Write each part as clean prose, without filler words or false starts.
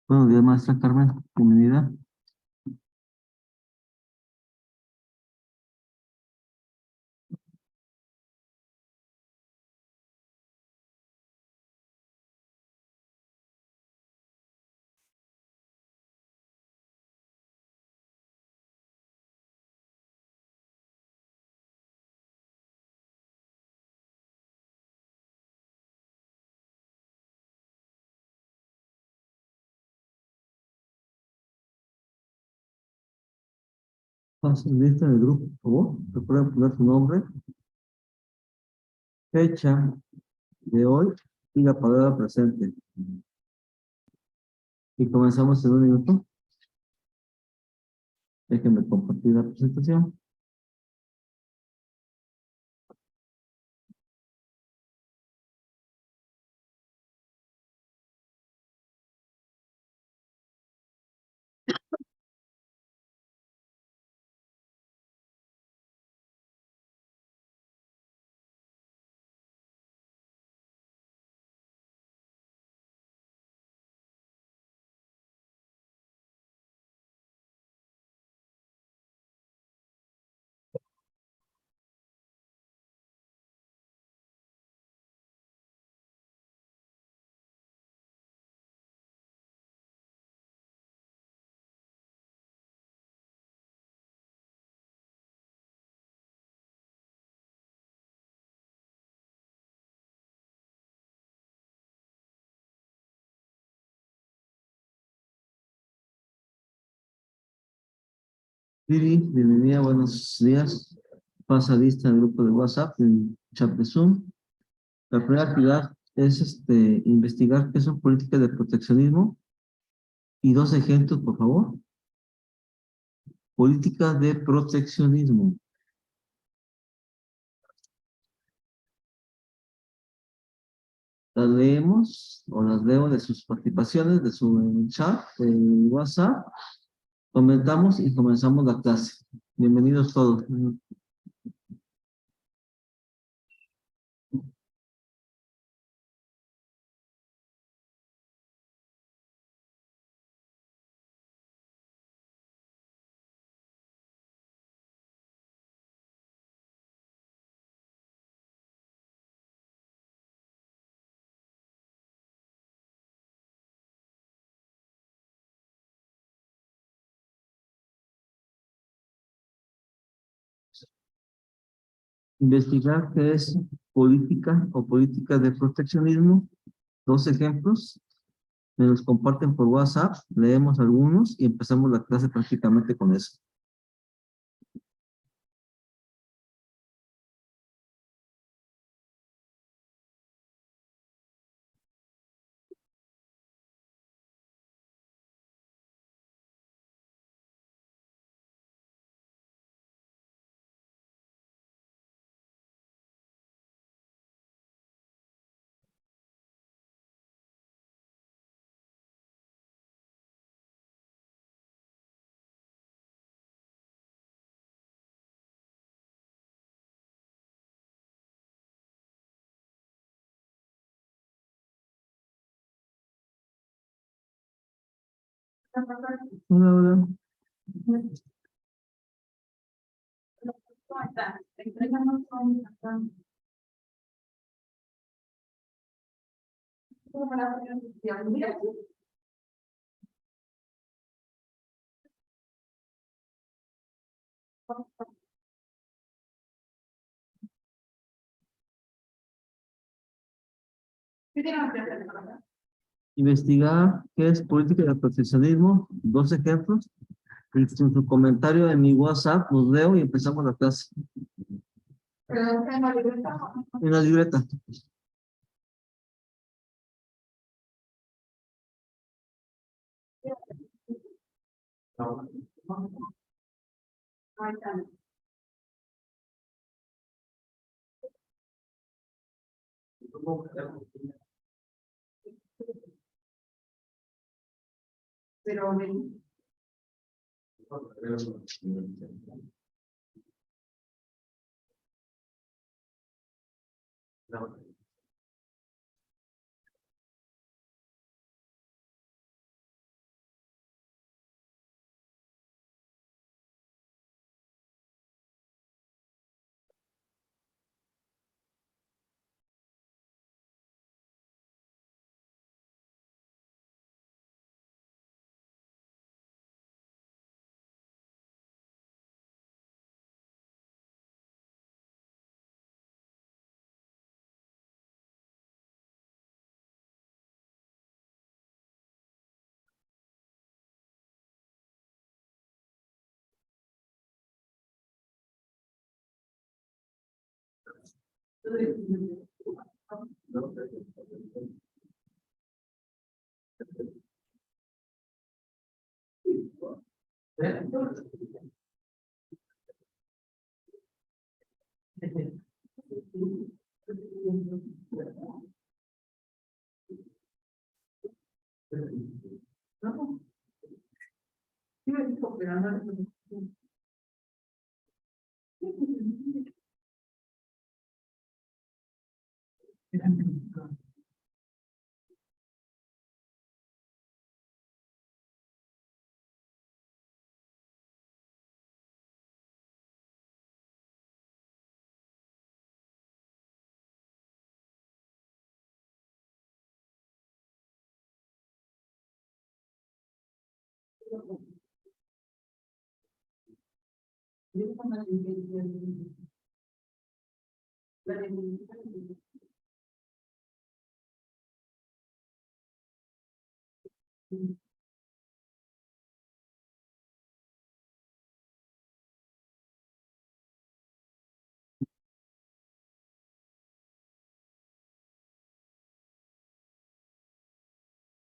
Buenos días, maestra Carmen. Bienvenida. Pasa lista del grupo, por favor. Recuerda poner tu nombre, fecha de hoy y la palabra presente. Y comenzamos en un minuto. Déjenme compartir la presentación. Lili, bienvenida, buenos días. Pasa lista del grupo de WhatsApp, en chat de Zoom. La primera actividad es investigar qué son políticas de proteccionismo y dos ejemplos, por favor. Políticas de proteccionismo. Las leemos o las leo de sus participaciones, de su chat, de WhatsApp. Comentamos y comenzamos la clase. Bienvenidos todos. Investigar qué es política o política de proteccionismo. Dos ejemplos. Me los comparten por WhatsApp, leemos algunos y empezamos la clase prácticamente con eso. Hola, hola. Investigar qué es política de proteccionismo. Dos ejemplos. En su comentario en mi WhatsApp los leo y empezamos la clase. En la libreta. Pero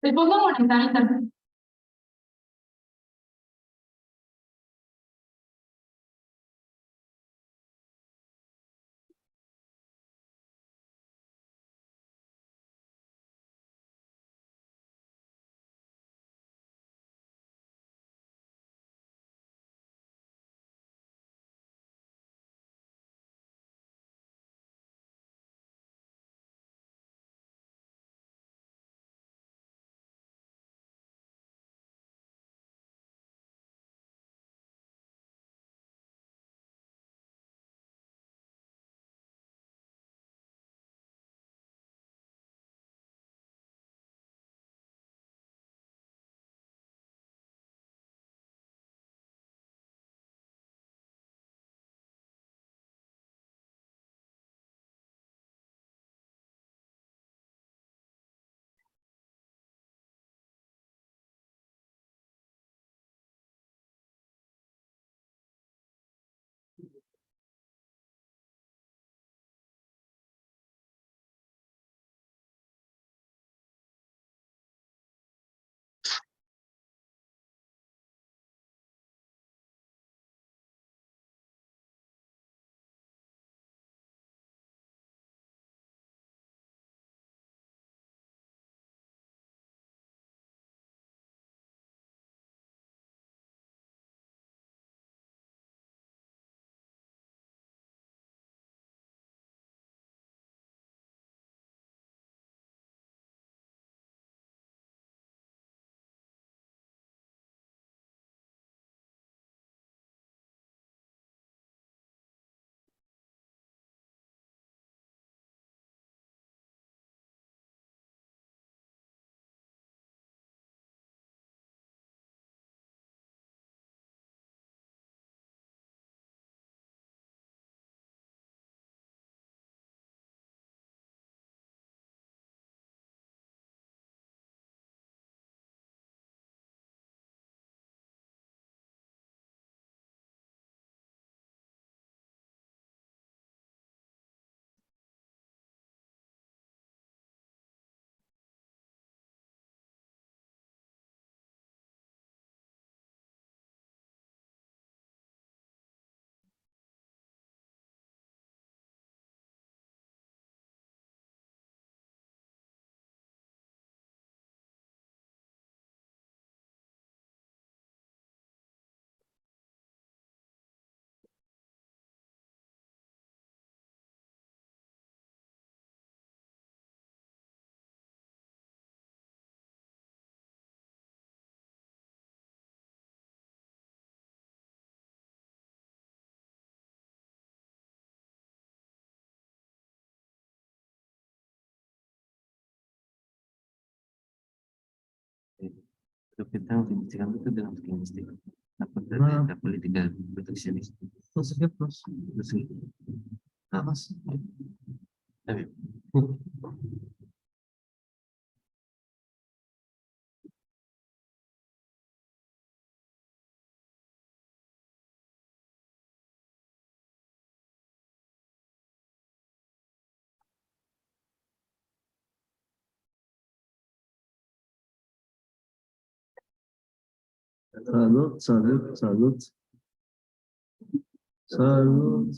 El fondo monetario. Lo que estamos investigando, que tenemos que investigar. Aparte de la política de proteccionismo. Los ejemplos. Sí, Nada más. está bien. Salud, salud, salud. Salud.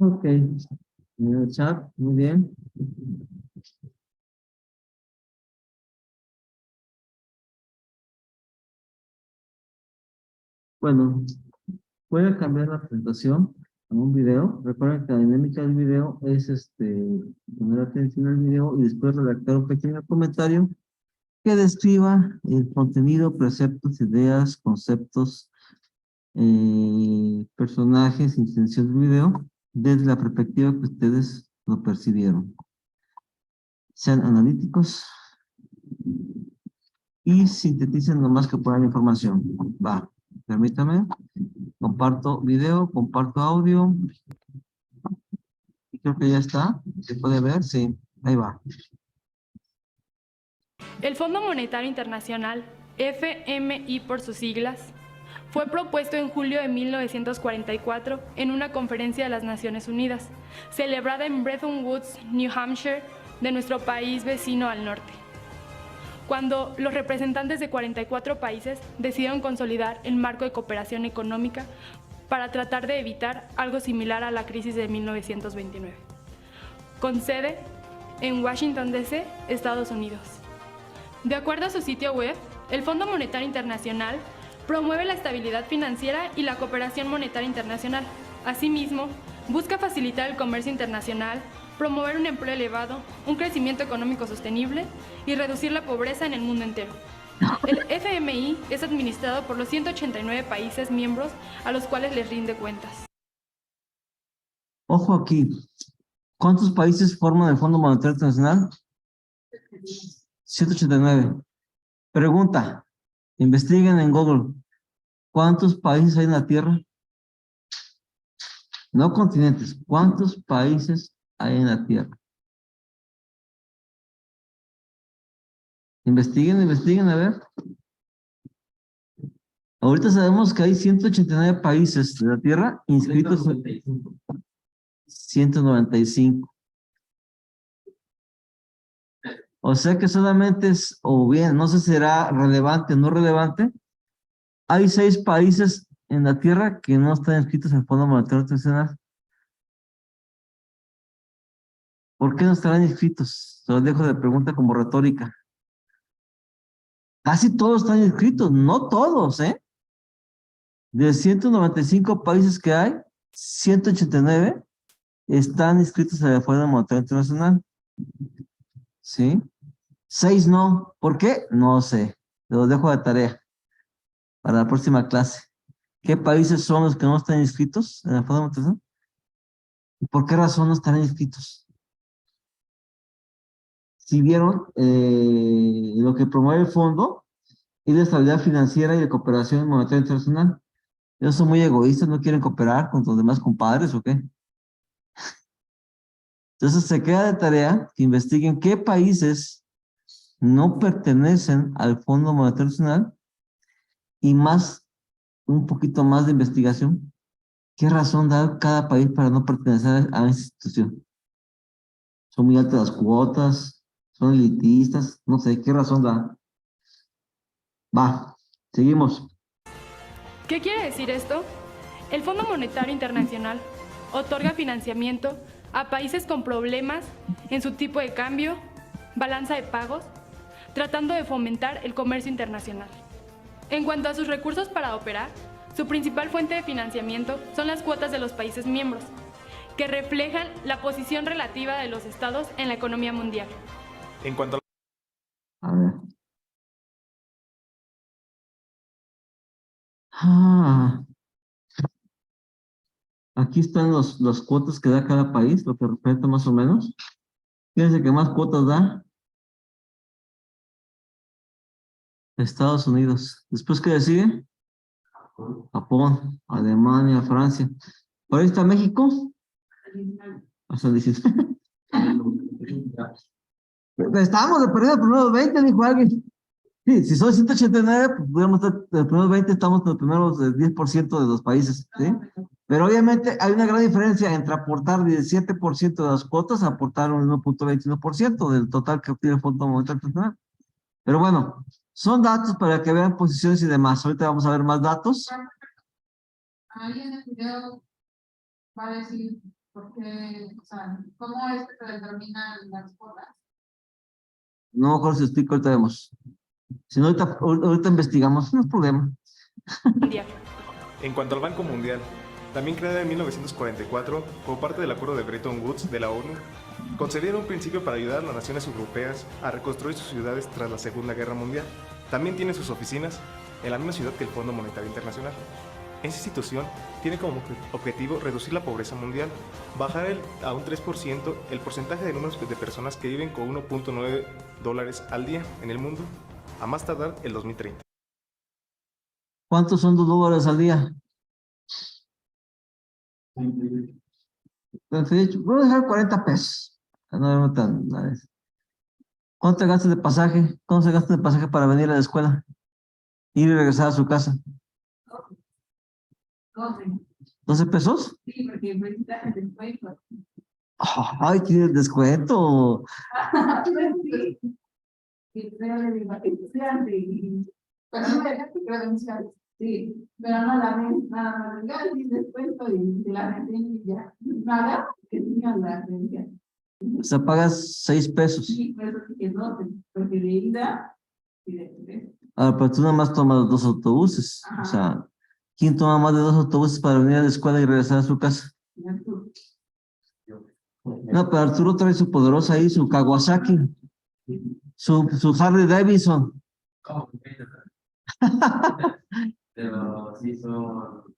Ok. En el chat, muy bien. Bueno, voy a cambiar la presentación a un video. Recuerden que la dinámica del video es poner atención al video y después redactar un pequeño comentario que describa el contenido, preceptos, ideas, conceptos, personajes, intención del video, desde la perspectiva que ustedes lo percibieron. Sean analíticos y sinteticen lo más que puedan la información. Va, permítame. Comparto video, comparto audio. Y creo que ya está. ¿Se puede ver? Sí, ahí va. El Fondo Monetario Internacional, FMI por sus siglas, fue propuesto en julio de 1944 en una conferencia de las Naciones Unidas, celebrada en Bretton Woods, New Hampshire, de nuestro país vecino al norte, cuando los representantes de 44 países decidieron consolidar el marco de cooperación económica para tratar de evitar algo similar a la crisis de 1929, con sede en Washington, D.C., Estados Unidos. De acuerdo a su sitio web, el Fondo Monetario Internacional promueve la estabilidad financiera y la cooperación monetaria internacional. Asimismo, busca facilitar el comercio internacional, promover un empleo elevado, un crecimiento económico sostenible y reducir la pobreza en el mundo entero. El FMI es administrado por los 189 países miembros a los cuales les rinde cuentas. Ojo aquí. ¿Cuántos países forman el Fondo Monetario Internacional? 189. Pregunta. Investiguen en Google. ¿Cuántos países hay en la Tierra? No continentes. ¿Cuántos países hay en la Tierra? Investiguen, a ver. Ahorita sabemos que hay 189 países de la Tierra inscritos en 195. O sea que solamente es, o bien, no sé si será relevante o no relevante, hay 6 países en la Tierra que no están inscritos al Fondo Monetario Internacional. ¿Por qué no estarán inscritos? Se los dejo de pregunta como retórica. Casi todos están inscritos, no todos, ¿eh? De 195 países que hay, 189 están inscritos al Fondo Monetario Internacional. ¿Sí? 6 no. ¿Por qué? No sé. Se los dejo de tarea para la próxima clase. ¿Qué países son los que no están inscritos en el Fondo Monetario Internacional? ¿Y por qué razón no están inscritos? Si vieron lo que promueve el fondo es la estabilidad financiera y la cooperación monetaria internacional. Ellos son muy egoístas, no quieren cooperar con los demás compadres o qué. Entonces se queda de tarea que investiguen qué países no pertenecen al Fondo Monetario Internacional y más, un poquito más de investigación. ¿Qué razón da cada país para no pertenecer a esa institución? ¿Son muy altas las cuotas? ¿Son elitistas? No sé, ¿qué razón da? Va, seguimos. ¿Qué quiere decir esto? El Fondo Monetario Internacional otorga financiamiento a países con problemas en su tipo de cambio, balanza de pagos, tratando de fomentar el comercio internacional. En cuanto a sus recursos para operar, su principal fuente de financiamiento son las cuotas de los países miembros, que reflejan la posición relativa de los estados en la economía mundial. En cuanto A ver. Ah, aquí están los cuotas que da cada país, lo que representa más o menos. Fíjense que más cuotas da Estados Unidos. Después, ¿qué sigue? Japón, Alemania, Francia. Por ahí está México. Hasta el 16. Estamos de perdido, primeros 20, dijo alguien. Sí, si son 189, pues podríamos estar de los primeros 20, estamos en los primeros 10% de los países, ¿sí? Pero obviamente hay una gran diferencia entre aportar 17% de las cuotas a aportar un 1.21% del total que obtiene el Fondo Monetario Internacional. Pero bueno, son datos para que vean posiciones y demás. Ahorita vamos a ver más datos. Ahí en el video va a decir por qué, o sea, cómo es que se determinan las cuotas. No mejor se explico, ahorita vemos. Si no, ahorita investigamos, no es problema. En cuanto al Banco Mundial, también creada en 1944 como parte del acuerdo de Bretton Woods de la ONU, concedieron un principio para ayudar a las naciones europeas a reconstruir sus ciudades tras la Segunda Guerra Mundial. También tiene sus oficinas en la misma ciudad que el Fondo Monetario Internacional. Esta institución tiene como objetivo reducir la pobreza mundial, bajar a un 3% el porcentaje de números de personas que viven con $1.9 al día en el mundo, a más tardar el 2030. ¿Cuántos son $2 al día? Entonces, voy a dejar 40 pesos. No tan, ¿cuánto gastas de pasaje? ¿Cuánto se gasta de pasaje para venir a la escuela? Ir y regresar a su casa. 12. ¿12 pesos? Sí, porque necesitas el descuento. Ay, ¿tiene el descuento? Sí. Sí, pero le digo, estudiante y pero no me dejaste credencial. Sí, pero no la ven, nada más legal y descuento y la gente ya. Nada, que tengan la credencial. O sea, pagas 6 pesos. Sí, por eso sí que 12, porque de ida y de regreso. Ah, pero tú nada más tomas 2 autobuses. Ajá. O sea, ¿quién toma más de 2 autobuses para venir a la escuela y regresar a su casa? No, pero Arturo trae su poderosa ahí, su Kawasaki, su Harley Davidson. Pero sí son...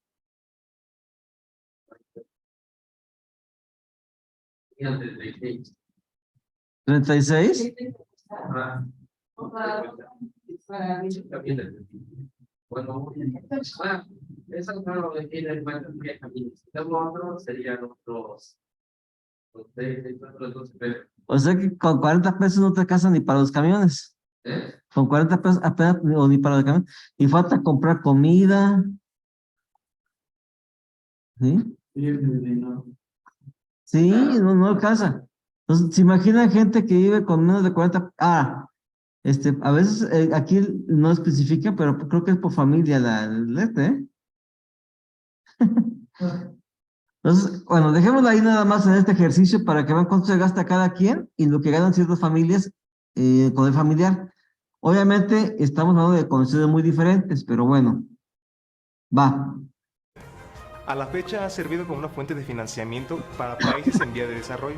36. Ajá. Bueno, eso no lo define el cuento que necesitamos otros, serían otros 12 pesos. O sea que con 40 pesos no te alcanza ni para los camiones. Con 40 pesos apenas, o ni para el camión. Y falta comprar comida. ¿Sí? Sí, no alcanza. Entonces, se imagina gente que vive con menos de 40. A veces aquí no especifica, pero creo que es por familia ¿eh? Entonces, bueno, dejémoslo ahí nada más en este ejercicio para que vean cuánto se gasta cada quien y lo que ganan ciertas familias con el familiar. Obviamente, estamos hablando de condiciones muy diferentes, pero bueno, va. A la fecha ha servido como una fuente de financiamiento para países en vía de desarrollo.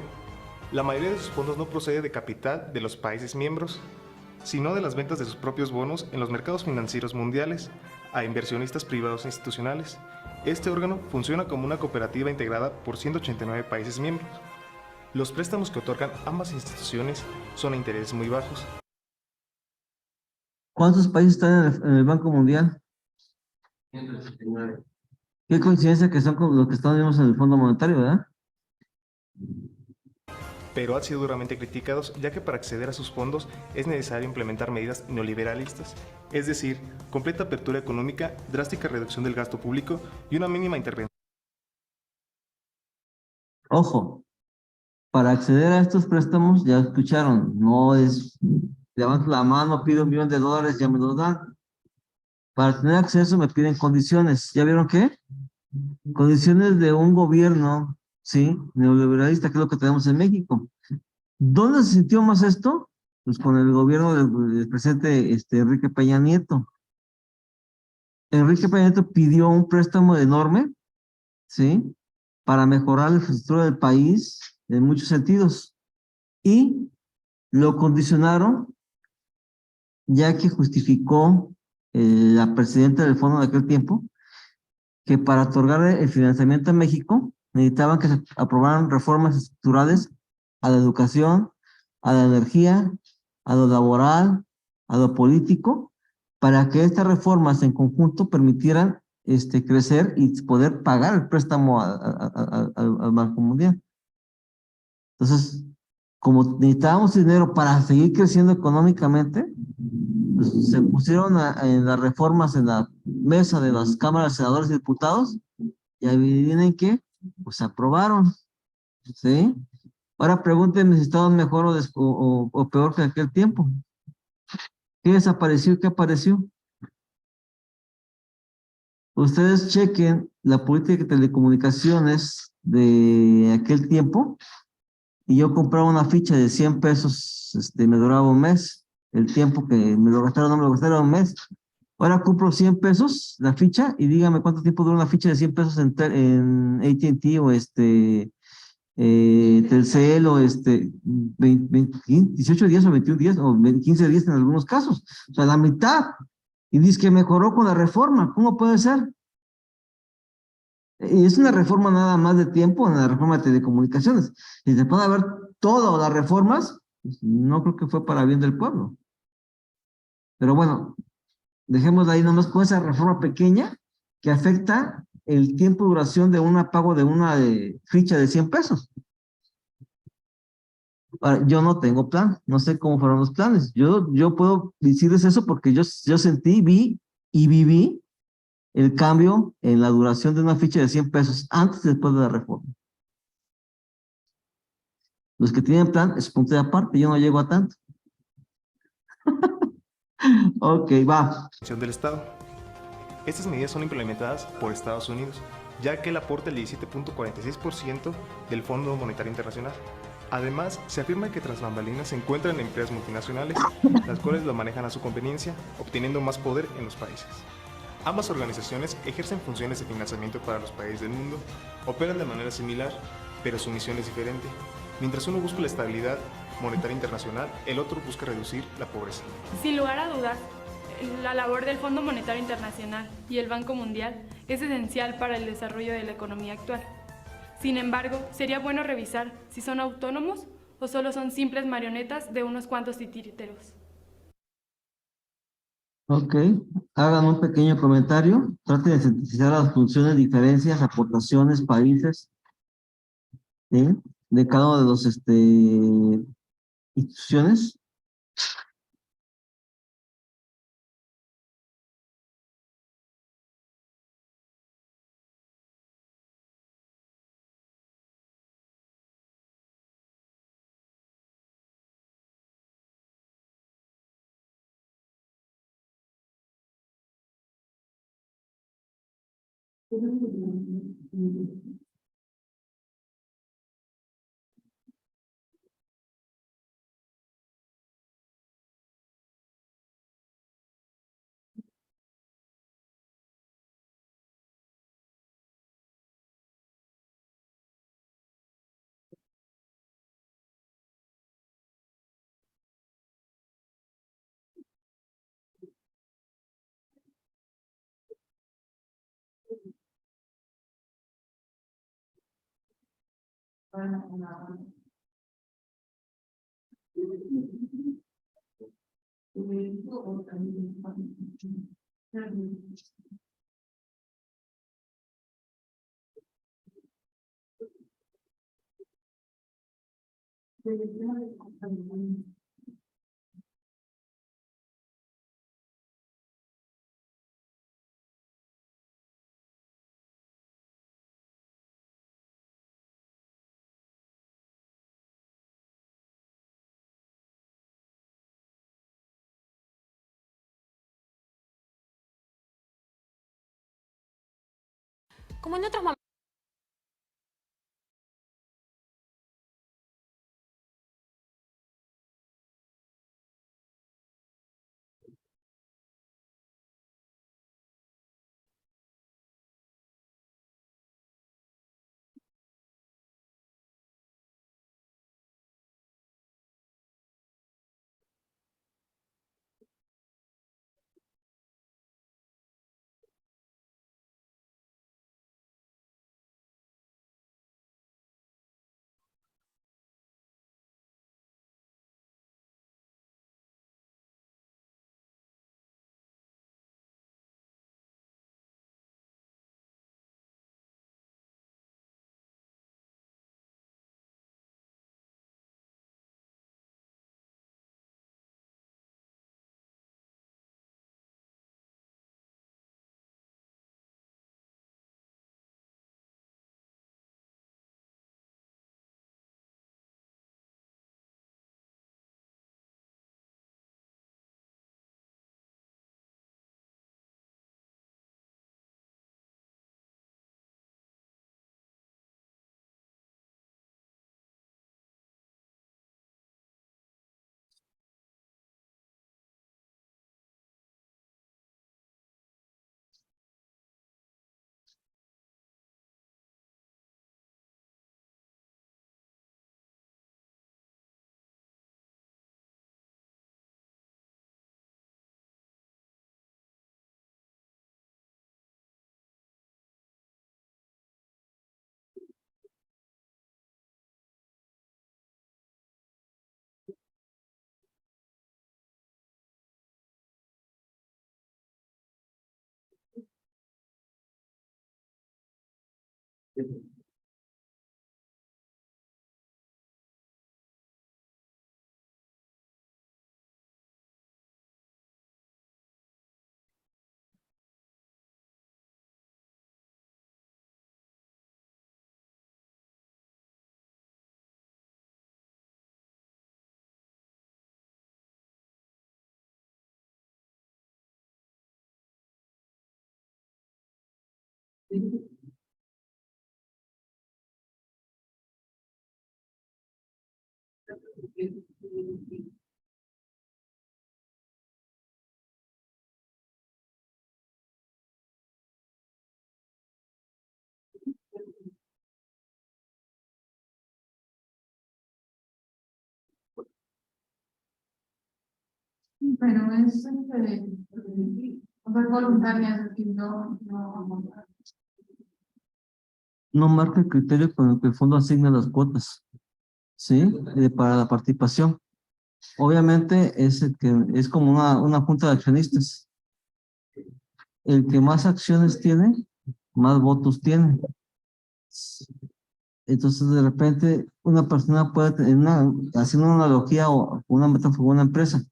La mayoría de sus fondos no procede de capital de los países miembros, sino de las ventas de sus propios bonos en los mercados financieros mundiales a inversionistas privados e institucionales. Este órgano funciona como una cooperativa integrada por 189 países miembros. Los préstamos que otorgan ambas instituciones son a intereses muy bajos. ¿Cuántos países están en el Banco Mundial? 189. Qué coincidencia que son con los que estamos en el Fondo Monetario, ¿verdad? Pero han sido duramente criticados ya que para acceder a sus fondos es necesario implementar medidas neoliberalistas, es decir, completa apertura económica, drástica reducción del gasto público y una mínima intervención. Ojo, para acceder a estos préstamos, ya escucharon, no es levanto la mano, pido $1.000.000, ya me los dan. Para tener acceso me piden condiciones. ¿Ya vieron qué? Condiciones de un gobierno, ¿sí? Neoliberalista, que es lo que tenemos en México. ¿Dónde se sintió más esto? Pues con el gobierno del presidente Enrique Peña Nieto. Enrique Peña Nieto pidió un préstamo enorme, ¿sí? Para mejorar la infraestructura del país en muchos sentidos. Y lo condicionaron, ya que justificó la presidenta del fondo de aquel tiempo, que para otorgar el financiamiento a México necesitaban que se aprobaran reformas estructurales a la educación, a la energía, a lo laboral, a lo político, para que estas reformas en conjunto permitieran crecer y poder pagar el préstamo al Banco Mundial. Entonces, como necesitábamos dinero para seguir creciendo económicamente, pues, se pusieron en las reformas en la mesa de las cámaras de senadores y diputados y adivinen qué, pues se aprobaron, ¿sí? Ahora pregúntenme si estaban mejor o peor que aquel tiempo. ¿Qué desapareció y qué apareció? Ustedes chequen la política de telecomunicaciones de aquel tiempo y yo compraba una ficha de 100 pesos, me duraba un mes. El tiempo que me lo gastaron, no me lo gastaron un mes. Ahora compro 100 pesos la ficha y dígame cuánto tiempo dura una ficha de 100 pesos en AT&T o Telcel o 18 días o 21 días o 15 días en algunos casos. O sea, la mitad. Y dice que mejoró con la reforma. ¿Cómo puede ser? Y es una reforma nada más de tiempo, en la reforma de telecomunicaciones. Y después de haber todas las reformas, pues, no creo que fue para bien del pueblo. Pero bueno, dejemos ahí nomás con esa reforma pequeña que afecta el tiempo de duración de un pago de una ficha de 100 pesos. Ahora, yo no tengo plan, no sé cómo fueron los planes. Yo puedo decirles eso porque yo sentí, vi y viví el cambio en la duración de una ficha de 100 pesos antes y después de la reforma. Los que tienen plan es punto de aparte, yo no llego a tanto. Ok, va. Del Estado. Estas medidas son implementadas por Estados Unidos, ya que él aporta el 17.46% del Fondo Monetario Internacional. Además, se afirma que tras bambalinas se encuentran empresas multinacionales, las cuales lo manejan a su conveniencia, obteniendo más poder en los países. Ambas organizaciones ejercen funciones de financiamiento para los países del mundo, operan de manera similar, pero su misión es diferente. Mientras uno busca la estabilidad monetaria internacional, el otro busca reducir la pobreza. Sin lugar a dudas, la labor del Fondo Monetario Internacional y el Banco Mundial es esencial para el desarrollo de la economía actual. Sin embargo, sería bueno revisar si son autónomos o solo son simples marionetas de unos cuantos titiriteros. Ok, hagan un pequeño comentario, traten de sintetizar las funciones, diferencias, aportaciones, países, ¿sí? De cada uno de los instituciones. Como en otros momentos. Pero es voluntaria, es decir, No marca el criterio con el que el fondo asigna las cuotas, ¿sí? Para la participación. Obviamente es el que es como una junta de accionistas. El que más acciones tiene, más votos tiene. Entonces, de repente, una persona puede tener haciendo una analogía o una metáfora de una empresa,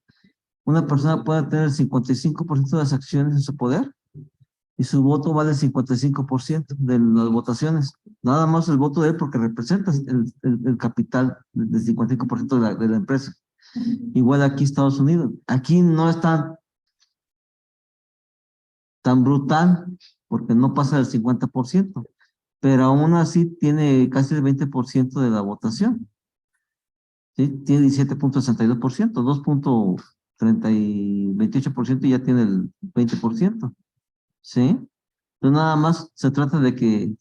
una persona puede tener el 55% de las acciones en su poder y su voto vale el 55% de las votaciones. Nada más el voto de él porque representa el capital del 55% de la empresa. Igual aquí Estados Unidos. Aquí no es tan brutal, porque no pasa del 50%, pero aún así tiene casi el 20% de la votación, ¿sí? Tiene 17.62%, 2.28% y ya tiene el 20%, ¿sí? Entonces nada más se trata de que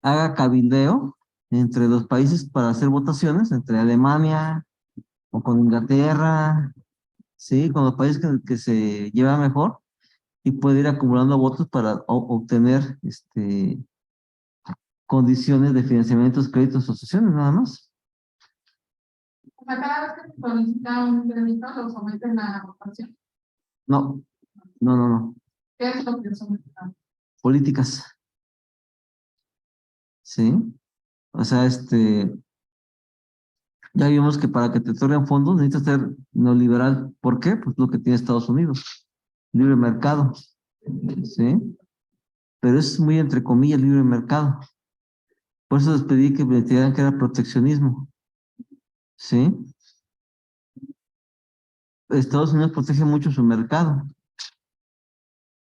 haga cabildeo entre los países para hacer votaciones, entre Alemania o con Inglaterra, ¿sí? Con los países que se lleva mejor y puede ir acumulando votos para obtener condiciones de financiamientos, créditos, asociaciones, nada más. O sea, cada vez que se solicita un crédito, lo someten a la votación. No, no, no, no. ¿Qué es lo que someten? Políticas, ¿sí? O sea, ya vimos que para que te otorguen fondos necesitas ser neoliberal. ¿Por qué? Pues lo que tiene Estados Unidos, libre mercado, ¿sí? Pero es muy entre comillas libre mercado. Por eso les pedí que me dijeran que era proteccionismo, ¿sí? Estados Unidos protege mucho su mercado,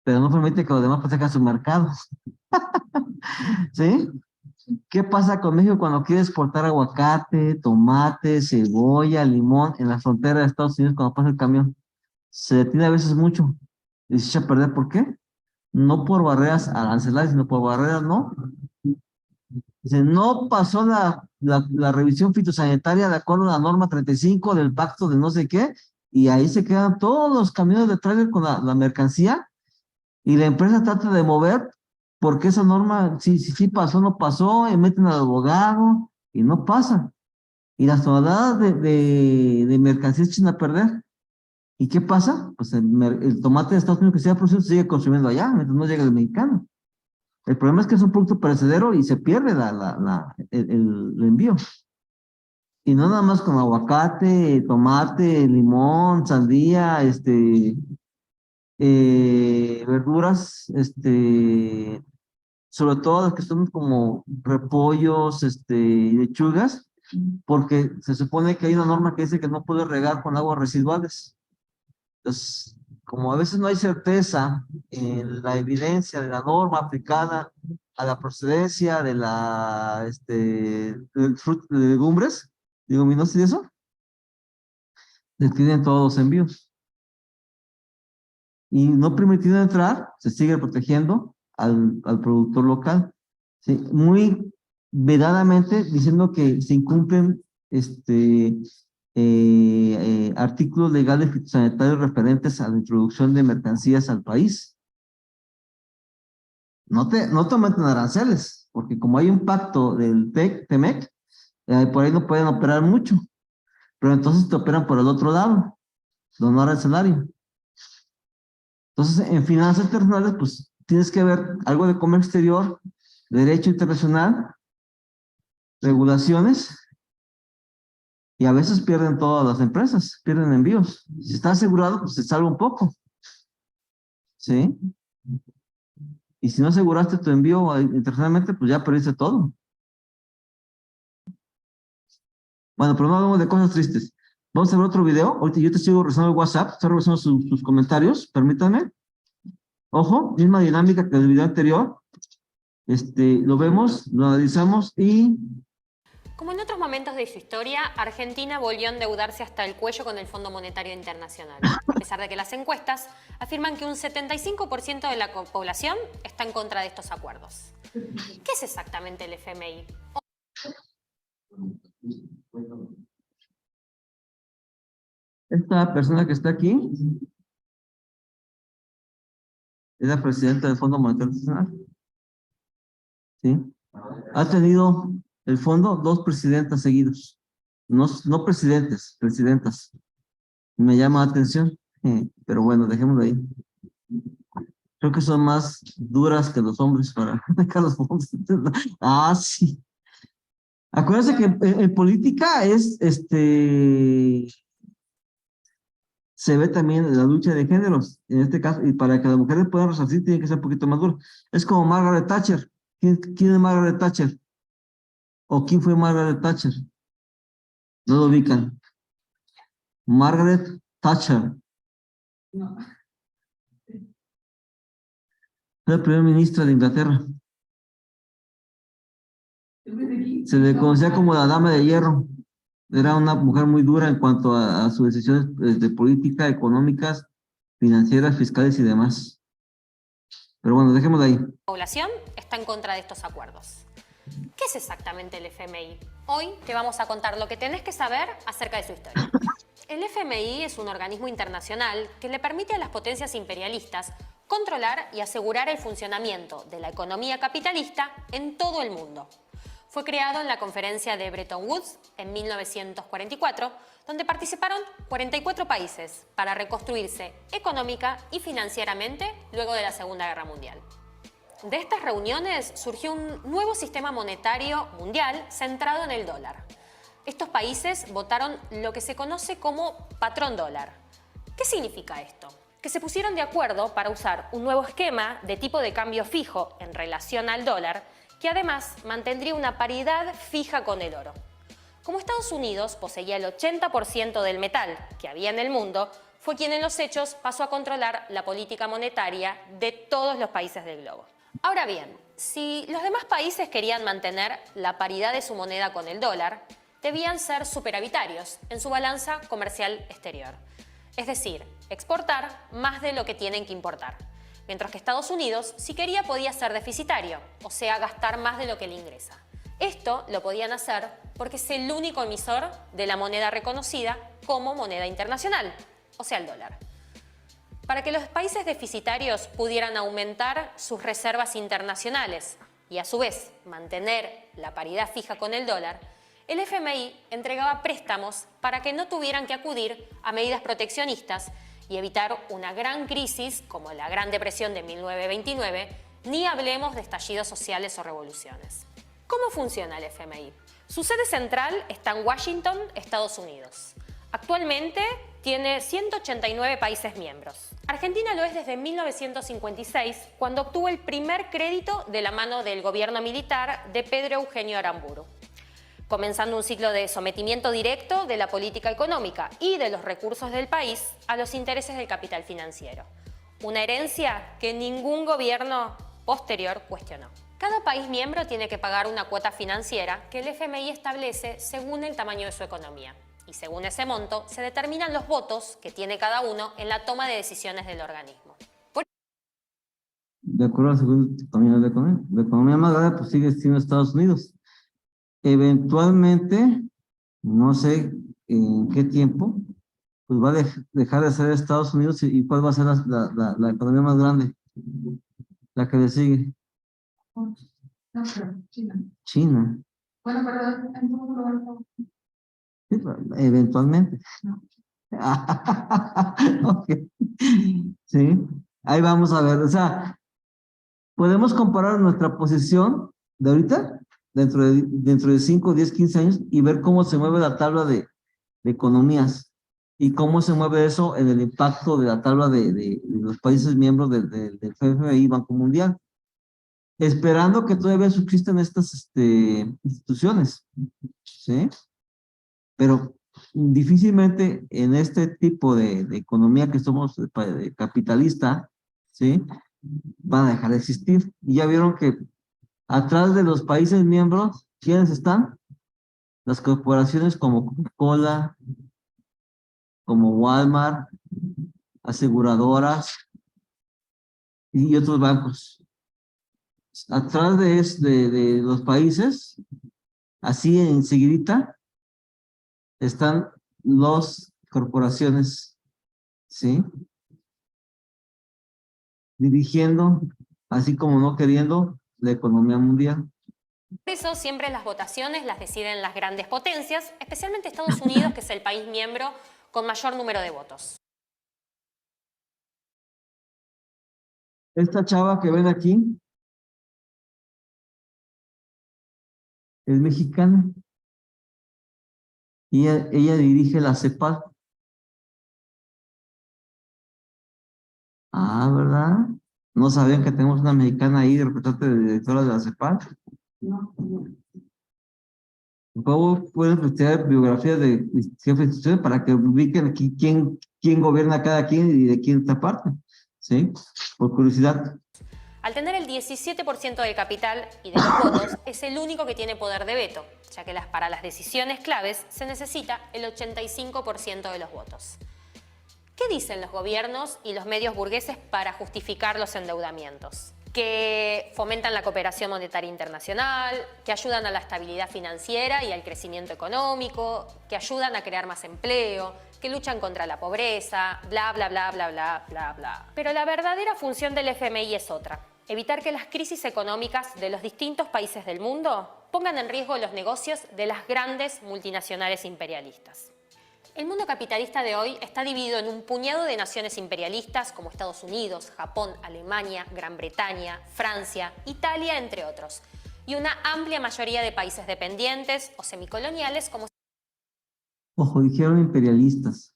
pero no permite que los demás protejan su mercado, ¿sí? ¿Qué pasa con México cuando quiere exportar aguacate, tomate, cebolla, limón en la frontera de Estados Unidos cuando pasa el camión? Se detiene a veces mucho y se echa a perder. ¿Por qué? No por barreras arancelarias, sino por barreras, ¿no? Dice, no pasó la revisión fitosanitaria de acuerdo a la norma 35 del pacto de no sé qué, y ahí se quedan todos los camiones de trailer con la mercancía, y la empresa trata de mover porque esa norma, sí pasó, no pasó, y meten al abogado, y no pasa. Y las toneladas de mercancías echan a perder. ¿Y qué pasa? Pues el tomate de Estados Unidos que se ha producido se sigue consumiendo allá, mientras no llega el mexicano. El problema es que es un producto perecedero y se pierde el envío. Y no nada más con aguacate, tomate, limón, sandía, verduras, sobre todo las que son como repollos, lechugas, porque se supone que hay una norma que dice que no puede regar con aguas residuales. Entonces, como a veces no hay certeza en la evidencia de la norma aplicada a la procedencia de de legumbres, leguminosas y eso, detienen todos los envíos. Y no permitido entrar, se sigue protegiendo al productor local. ¿Sí? Muy vedadamente diciendo que se incumplen artículos legales fitosanitarios referentes a la introducción de mercancías al país. No te aumenten aranceles, porque como hay un pacto del TEMEC, por ahí no pueden operar mucho, pero entonces te operan por el otro lado, no arancelario. Entonces, en finanzas internacionales, pues tienes que ver algo de comercio exterior, derecho internacional, regulaciones, y a veces pierden todas las empresas, pierden envíos. Si está asegurado, pues se salva un poco, ¿sí? Y si no aseguraste tu envío internacionalmente, pues ya perdiste todo. Bueno, pero no hablamos de cosas tristes. Vamos a ver otro video. Ahorita yo te sigo revisando el WhatsApp, estoy revisando sus comentarios, permítanme. Ojo, misma dinámica que el video anterior. Lo vemos, lo analizamos y Como en otros momentos de su historia, Argentina volvió a endeudarse hasta el cuello con el Fondo Monetario Internacional, a pesar de que las encuestas afirman que un 75% de la población está en contra de estos acuerdos. ¿Qué es exactamente el FMI? esta persona que está aquí es la presidenta del Fondo Monetario Internacional. ¿Sí? Ha tenido el fondo 2 presidentas seguidos. No presidentes, presidentas. Me llama la atención, pero bueno, dejémoslo ahí. Creo que son más duras que los hombres para dejar los fondos. Ah, sí. Acuérdense que en política se ve también la lucha de géneros, en este caso, y para que las mujeres puedan resarcir, tiene que ser un poquito más duro. Es como Margaret Thatcher. ¿Quién es Margaret Thatcher? ¿O quién fue Margaret Thatcher? No lo ubican. Margaret Thatcher. No. Fue la primera ministra de Inglaterra. Se le conocía como la Dama de Hierro. Era una mujer muy dura en cuanto a sus decisiones de política, económicas, financieras, fiscales y demás. Pero bueno, dejémoslo ahí. La población está en contra de estos acuerdos. ¿Qué es exactamente el FMI? Hoy te vamos a contar lo que tenés que saber acerca de su historia. El FMI es un organismo internacional que le permite a las potencias imperialistas controlar y asegurar el funcionamiento de la economía capitalista en todo el mundo. Fue creado en la conferencia de Bretton Woods en 1944, donde participaron 44 países para reconstruirse económica y financieramente luego de la Segunda Guerra Mundial. De estas reuniones surgió un nuevo sistema monetario mundial centrado en el dólar. Estos países votaron lo que se conoce como patrón dólar. ¿Qué significa esto? Que se pusieron de acuerdo para usar un nuevo esquema de tipo de cambio fijo en relación al dólar, que además mantendría una paridad fija con el oro. Como Estados Unidos poseía el 80% del metal que había en el mundo, fue quien en los hechos pasó a controlar la política monetaria de todos los países del globo. Ahora bien, si los demás países querían mantener la paridad de su moneda con el dólar, debían ser superavitarios en su balanza comercial exterior. Es decir, exportar más de lo que tienen que importar. Mientras que Estados Unidos, si quería, podía ser deficitario, o sea, gastar más de lo que le ingresa. Esto lo podían hacer porque es el único emisor de la moneda reconocida como moneda internacional, o sea, el dólar. Para que los países deficitarios pudieran aumentar sus reservas internacionales y a su vez mantener la paridad fija con el dólar, el FMI entregaba préstamos para que no tuvieran que acudir a medidas proteccionistas y evitar una gran crisis como la Gran Depresión de 1929, ni hablemos de estallidos sociales o revoluciones. ¿Cómo funciona el FMI? Su sede central está en Washington, Estados Unidos. Actualmente tiene 189 países miembros. Argentina lo es desde 1956, cuando obtuvo el primer crédito de la mano del gobierno militar de Pedro Eugenio Aramburu, comenzando un ciclo de sometimiento directo de la política económica y de los recursos del país a los intereses del capital financiero. Una herencia que ningún gobierno posterior cuestionó. Cada país miembro tiene que pagar una cuota financiera que el FMI establece según el tamaño de su economía. Y según ese monto, se determinan los votos que tiene cada uno en la toma de decisiones del organismo. De acuerdo al segundo tamaño de la economía más grande pues sigue siendo Estados Unidos. Eventualmente, no sé en qué tiempo, pues va a dejar de ser Estados Unidos y cuál va a ser la economía más grande, la que le sigue. No, pero China. China. Bueno, pero en segundo lugar, no. Eventualmente. No. Okay. Sí, ahí vamos a ver, o sea, podemos comparar nuestra posición de ahorita, dentro de 5, 10, 15 años, y ver cómo se mueve la tabla de economías, y cómo se mueve eso en el impacto de la tabla de los países miembros del FMI, Banco Mundial, esperando que todavía subsistan estas instituciones, ¿sí? Pero difícilmente en este tipo de economía que somos capitalista, ¿sí? Van a dejar de existir. Y ya vieron que atrás de los países miembros, ¿quiénes están? Las corporaciones como Coca-Cola, como Walmart, aseguradoras y otros bancos. Atrás de los países, así enseguidita, están las corporaciones, ¿sí? Dirigiendo, así como no queriendo, la economía mundial. Por eso siempre las votaciones las deciden las grandes potencias, especialmente Estados Unidos, que es el país miembro con mayor número de votos. Esta chava que ven aquí es mexicana. Y ella dirige la CEPAL. Ah, ¿verdad? ¿No sabían que tenemos una mexicana ahí, representante de directora de la CEPAL? No. Por favor, pueden investigar biografías de jefes de instituciones para que ubiquen aquí quién gobierna cada quien y de quién está parte, ¿sí? Por curiosidad. Al tener el 17% del capital y de los votos, es el único que tiene poder de veto, ya que para las decisiones claves se necesita el 85% de los votos. ¿Qué dicen los gobiernos y los medios burgueses para justificar los endeudamientos? Que fomentan la cooperación monetaria internacional, que ayudan a la estabilidad financiera y al crecimiento económico, que ayudan a crear más empleo, que luchan contra la pobreza, bla, bla, bla, bla, bla, bla, bla. Pero la verdadera función del FMI es otra: evitar que las crisis económicas de los distintos países del mundo pongan en riesgo los negocios de las grandes multinacionales imperialistas. El mundo capitalista de hoy está dividido en un puñado de naciones imperialistas como Estados Unidos, Japón, Alemania, Gran Bretaña, Francia, Italia, entre otros, y una amplia mayoría de países dependientes o semicoloniales como... Ojo, dijeron imperialistas.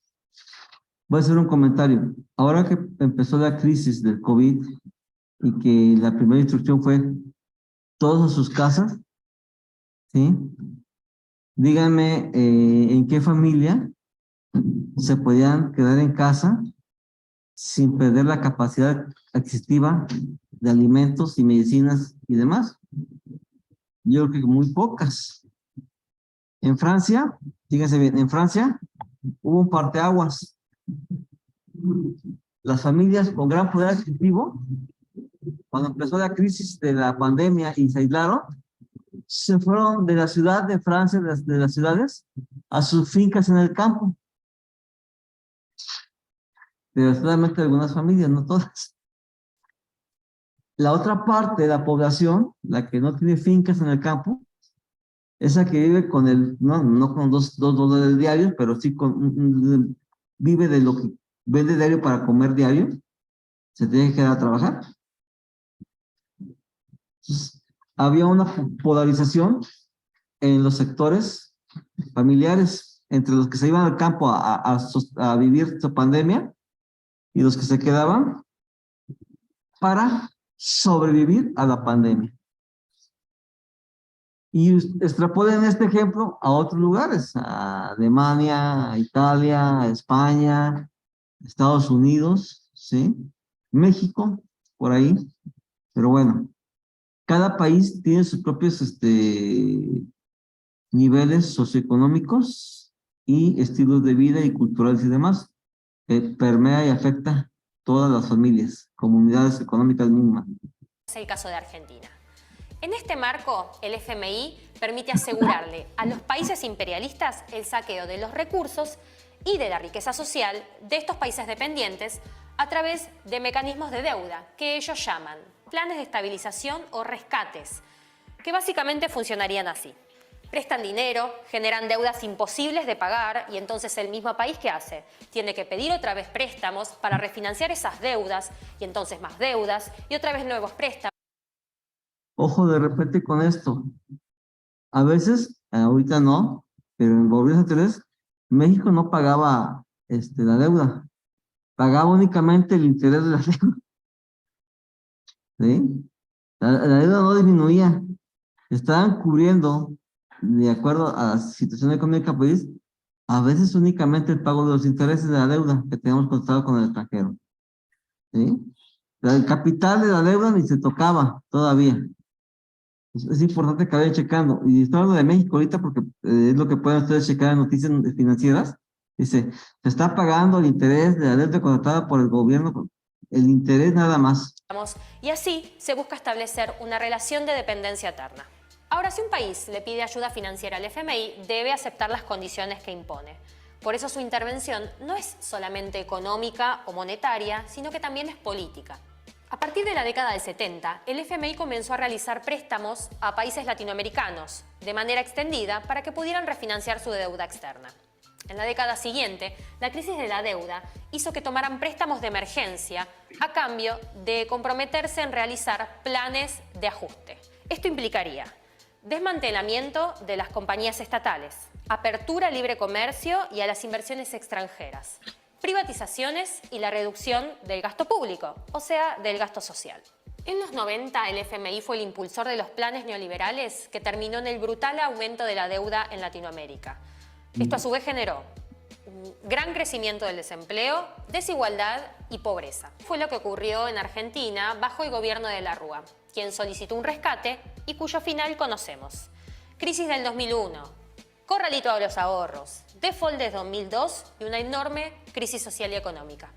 Voy a hacer un comentario. Ahora que empezó la crisis del COVID y que la primera instrucción fue todos a sus casas, ¿sí? Díganme en qué familia se podían quedar en casa sin perder la capacidad adquisitiva de alimentos y medicinas y demás. Yo creo que muy pocas. En Francia, fíjense bien, en Francia hubo un parteaguas. Las familias con gran poder adquisitivo, cuando empezó la crisis de la pandemia y se aislaron, se fueron de la ciudad de Francia, de las ciudades, a sus fincas en el campo. Desgraciadamente algunas familias, no todas. La otra parte de la población, la que no tiene fincas en el campo, esa que vive con no con dos dólares diarios, pero sí vive de lo que vende diario para comer diario, se tiene que quedar a trabajar. Entonces, había una polarización en los sectores familiares, entre los que se iban al campo a vivir su pandemia y los que se quedaban para sobrevivir a la pandemia. Y extrapolen este ejemplo a otros lugares, a Alemania, a Italia, a España, Estados Unidos, ¿sí? México, por ahí. Pero bueno, cada país tiene sus propios niveles socioeconómicos y estilos de vida y culturales y demás, que permea y afecta todas las familias, comunidades económicas mínimas. Es el caso de Argentina. En este marco, el FMI permite asegurarle a los países imperialistas el saqueo de los recursos y de la riqueza social de estos países dependientes a través de mecanismos de deuda que ellos llaman planes de estabilización o rescates, que básicamente funcionarían así. Prestan dinero, generan deudas imposibles de pagar y entonces el mismo país, ¿qué hace? Tiene que pedir otra vez préstamos para refinanciar esas deudas y entonces más deudas y otra vez nuevos préstamos. Ojo de repente con esto. A veces, ahorita no, pero en gobiernos anteriores, México no pagaba la deuda. Pagaba únicamente el interés de la deuda. ¿Sí? La deuda no disminuía. Estaban cubriendo, de acuerdo a la situación económica del país, a veces únicamente el pago de los intereses de la deuda que teníamos contratado con el extranjero. ¿Sí? El capital de la deuda ni se tocaba todavía. Es importante que vayan checando. Y estoy hablando de México ahorita porque es lo que pueden ustedes checar en noticias financieras. Dice, se está pagando el interés de la deuda contratada por el gobierno, el interés nada más. Y así se busca establecer una relación de dependencia eterna. Ahora, si un país le pide ayuda financiera al FMI, debe aceptar las condiciones que impone. Por eso su intervención no es solamente económica o monetaria, sino que también es política. A partir de la década del 70, el FMI comenzó a realizar préstamos a países latinoamericanos de manera extendida para que pudieran refinanciar su deuda externa. En la década siguiente, la crisis de la deuda hizo que tomaran préstamos de emergencia a cambio de comprometerse en realizar planes de ajuste. Esto implicaría desmantelamiento de las compañías estatales, apertura al libre comercio y a las inversiones extranjeras, privatizaciones y la reducción del gasto público, o sea, del gasto social. En los 90, el FMI fue el impulsor de los planes neoliberales que terminó en el brutal aumento de la deuda en Latinoamérica. Esto a su vez generó un gran crecimiento del desempleo, desigualdad y pobreza. Fue lo que ocurrió en Argentina bajo el gobierno de la Rúa, quien solicitó un rescate y cuyo final conocemos. Crisis del 2001, corralito a los ahorros, default de 2002 y una enorme crisis social y económica.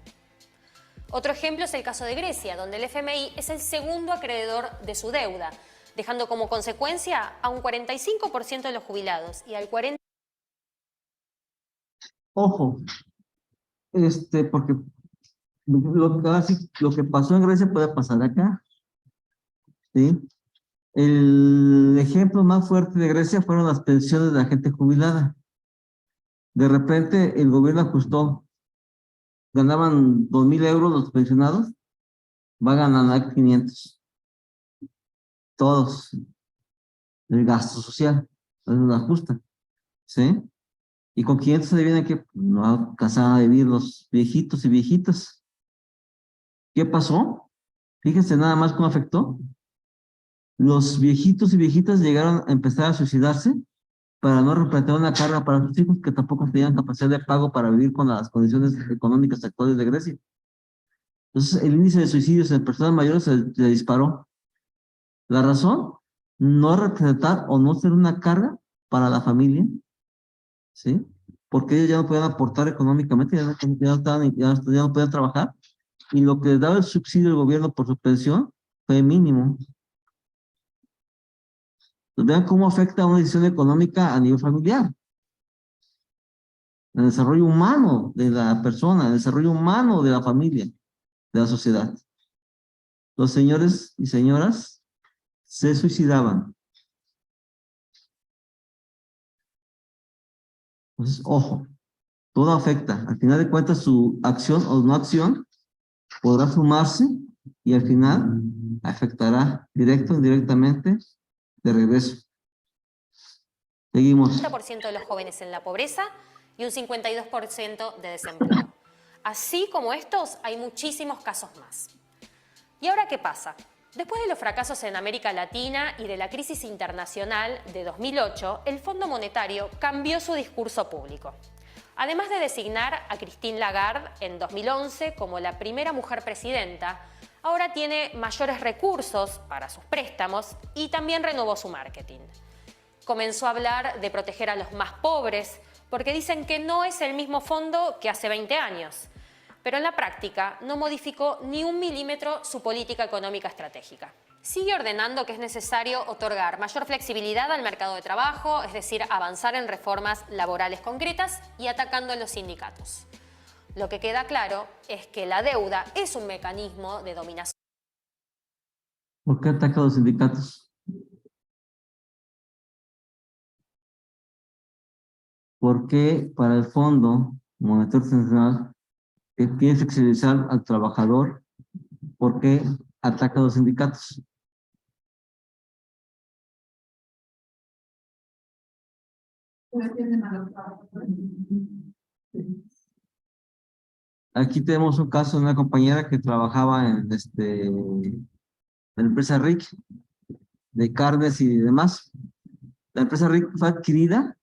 Otro ejemplo es el caso de Grecia, donde el FMI es el segundo acreedor de su deuda, dejando como consecuencia a un 45% de los jubilados y al 40%. Ojo, porque lo que pasó en Grecia puede pasar acá, ¿sí? El ejemplo más fuerte de Grecia fueron las pensiones de la gente jubilada. De repente el gobierno ajustó, ganaban 2,000 euros los pensionados, van a ganar 500. Todos, el gasto social, entonces lo ajusta, ¿sí? Y con 500 se viene que no alcanzaban a vivir los viejitos y viejitas. ¿Qué pasó? Fíjense nada más cómo afectó. Los viejitos y viejitas llegaron a empezar a suicidarse para no representar una carga para sus hijos que tampoco tenían capacidad de pago para vivir con las condiciones económicas actuales de Grecia. Entonces, el índice de suicidios en personas mayores se disparó. La razón, no representar o no ser una carga para la familia, ¿sí? Porque ellos ya no podían aportar económicamente, ya no podían trabajar, y lo que les daba el subsidio del gobierno por su pensión fue mínimo. Entonces, vean cómo afecta una decisión económica a nivel familiar. El desarrollo humano de la persona, el desarrollo humano de la familia, de la sociedad. Los señores y señoras se suicidaban. Entonces, ojo, todo afecta. Al final de cuentas, su acción o no acción podrá sumarse y al final afectará directo o indirectamente de regreso. Seguimos. 40% de los jóvenes en la pobreza y un 52% de desempleo. Así como estos, hay muchísimos casos más. ¿Y ahora qué pasa? Después de los fracasos en América Latina y de la crisis internacional de 2008, el Fondo Monetario cambió su discurso público. Además de designar a Christine Lagarde en 2011 como la primera mujer presidenta, ahora tiene mayores recursos para sus préstamos y también renovó su marketing. Comenzó a hablar de proteger a los más pobres porque dicen que no es el mismo fondo que hace 20 años. Pero en la práctica no modificó ni un milímetro su política económica estratégica. Sigue ordenando que es necesario otorgar mayor flexibilidad al mercado de trabajo, es decir, avanzar en reformas laborales concretas y atacando a los sindicatos. Lo que queda claro es que la deuda es un mecanismo de dominación. ¿Por qué ataca a los sindicatos? Porque para el Fondo Monetario Internacional que quiere flexibilizar al trabajador, porque ataca a los sindicatos. Aquí tenemos un caso de una compañera que trabajaba en la empresa RIC, de carnes y demás. La empresa RIC fue adquirida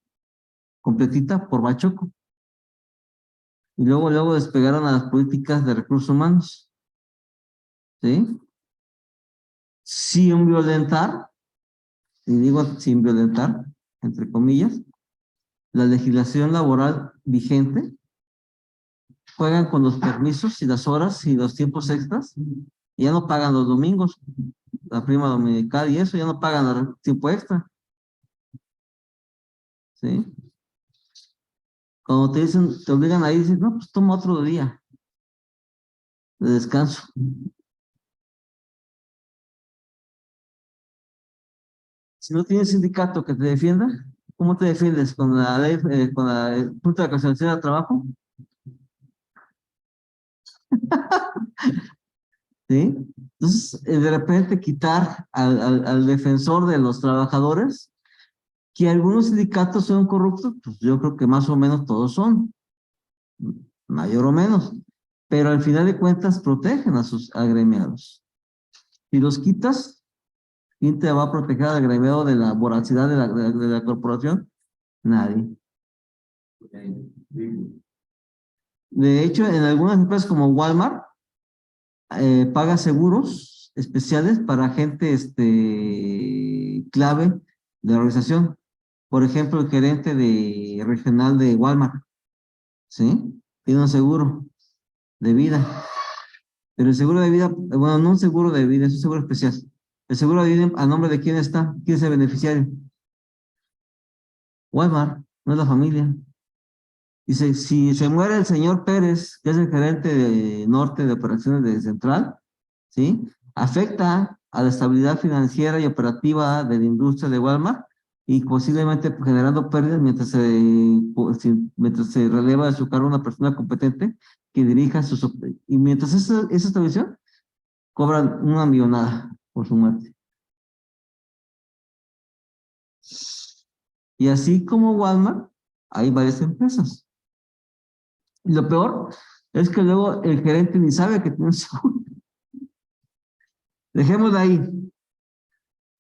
completita por Bachoco. Y luego despegaron a las políticas de recursos humanos. ¿Sí? Sin violentar, y digo sin violentar, entre comillas, la legislación laboral vigente, juegan con los permisos y las horas y los tiempos extras, y ya no pagan los domingos, la prima dominical y eso, ya no pagan el tiempo extra. ¿Sí? Cuando te dicen, te obligan a ir, dicen, no, pues toma otro día de descanso. Si no tienes sindicato que te defienda, ¿cómo te defiendes? ¿Con la ley, con la Junta de Conciliación del Trabajo? ¿Sí? Entonces, de repente quitar al defensor de los trabajadores, que algunos sindicatos son corruptos, pues yo creo que más o menos todos son, mayor o menos, pero al final de cuentas protegen a sus agremiados. Si los quitas, ¿quién te va a proteger al agremiado de la voracidad de la corporación? Nadie. De hecho, en algunas empresas como Walmart, paga seguros especiales para gente clave de la organización. Por ejemplo, el gerente regional de Walmart, ¿sí? Tiene un seguro de vida. Pero el seguro de vida, bueno, no un seguro de vida, es un seguro especial. El seguro de vida, ¿a nombre de quién está? ¿Quién es el beneficiario? Walmart, no es la familia. Dice, si se muere el señor Pérez, que es el gerente de norte de operaciones de Central, ¿sí? Afecta a la estabilidad financiera y operativa de la industria de Walmart y posiblemente generando pérdidas mientras se releva de su cargo una persona competente que dirija sus... Y mientras esa estabilización, cobran una millonada por su muerte. Y así como Walmart, hay varias empresas. Y lo peor es que luego el gerente ni sabe que tiene un seguro. Dejémoslo ahí.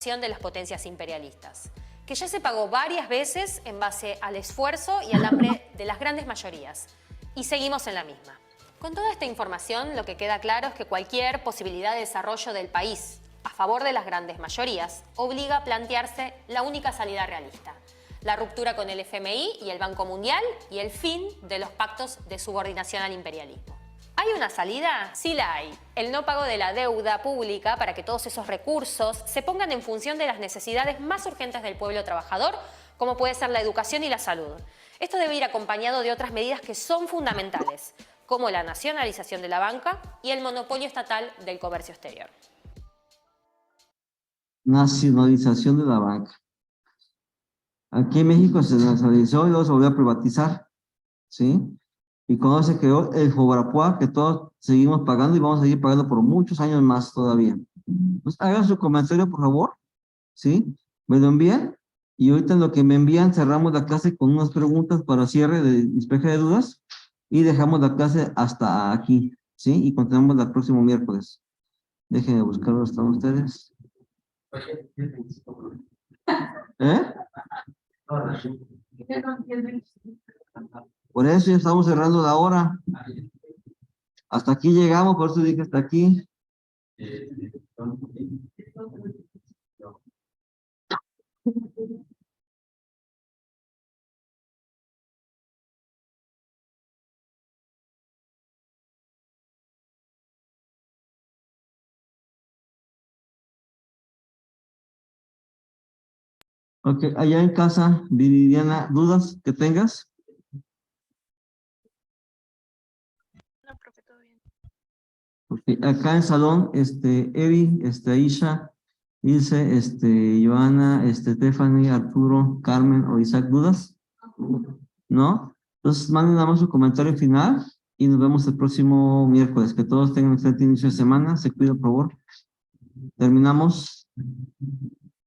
De las potencias imperialistas, que ya se pagó varias veces en base al esfuerzo y al hambre de las grandes mayorías. Y seguimos en la misma. Con toda esta información, lo que queda claro es que cualquier posibilidad de desarrollo del país a favor de las grandes mayorías obliga a plantearse la única salida realista: la ruptura con el FMI y el Banco Mundial y el fin de los pactos de subordinación al imperialismo. ¿Hay una salida? Sí la hay. El no pago de la deuda pública para que todos esos recursos se pongan en función de las necesidades más urgentes del pueblo trabajador, como puede ser la educación y la salud. Esto debe ir acompañado de otras medidas que son fundamentales, como la nacionalización de la banca y el monopolio estatal del comercio exterior. Nacionalización de la banca. Aquí en México se nacionalizó y luego se volvió a privatizar, ¿sí? Y cuando se creó el Fobarapua, que todos seguimos pagando y vamos a seguir pagando por muchos años más todavía. Pues hagan su comentario, por favor, ¿sí? Me lo envían y ahorita en lo que me envían cerramos la clase con unas preguntas para cierre de despeje de dudas y dejamos la clase hasta aquí, ¿sí? Y continuamos el próximo miércoles. Déjenme buscarlo, ¿están ustedes? ¿Eh? Por eso ya estamos cerrando la hora. Hasta aquí llegamos, por eso dije hasta aquí. Ok, allá en casa, Viridiana, ¿dudas que tengas? No, profe, todo bien. Okay. Acá en salón, Evi, Aisha, Ilse, Joana, Stephanie, Arturo, Carmen o Isaac, ¿dudas? ¿No? Entonces manden nada más su comentario final y nos vemos el próximo miércoles. Que todos tengan un excelente inicio de semana. Se cuida, por favor. Terminamos.